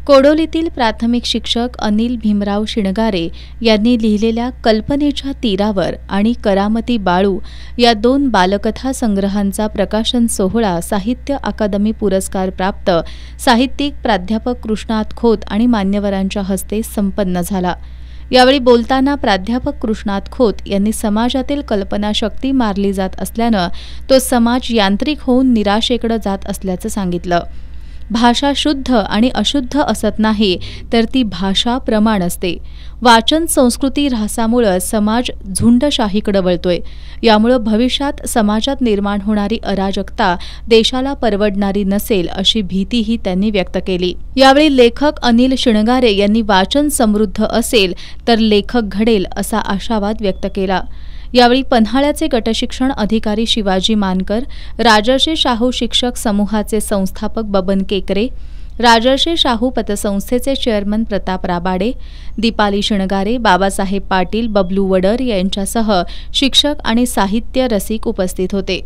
कोडोलीतील प्राथमिक शिक्षक अनिल भीमराव शिणगारे यांनी लिहिलेल्या कल्पनेच्या तीरावर आणि करामती बाळू या 2 बालकथा संग्रहांचा प्रकाशन सोहळा साहित्य अकादमी पुरस्कार प्राप्त साहित्यिक प्राध्यापक कृष्णात खोत आणि मान्यवरांच्या हस्ते संपन्न झाला। यावेळी बोलताना प्राध्यापक कृष्णात खोत यांनी समाजातील कल्पनाशक्ती मारली जात असल्यानं तो समाज यांत्रिक होऊन निराशेकडे जात असल्याचं सांगितलं। भाषा शुद्ध आणि अशुद्ध असत नाही, तर ती भाषा प्रमाण असते। वाचन संस्कृती ऱ्हासामुळे समाज झुंडशाहीकडे वळतोय। यामुळे भविष्यात समाजात निर्माण होणारी अराजकता देशाला परवडणारी नसेल अशी भीतीही त्यांनी व्यक्त केली। यावेळी लेखक अनिल शिणगारे यांनी वाचन समृद्ध असेल तर लेखक घडेल असा आशावाद व्यक्त केला। यावेळी पन्हाळ्याचे गटशिक्षण अधिकारी शिवाजी मानकर, राजर्षी शाहू शिक्षक समूहाचे संस्थापक बबन केकरे, राजर्षी शाहू पतसंस्थेचे चेअरमन प्रताप राबाडे, दीपाली शिणगारे, बाबासाहेब पाटील, बबलू वडर यांच्यासह शिक्षक आणि साहित्य रसिक उपस्थित होते।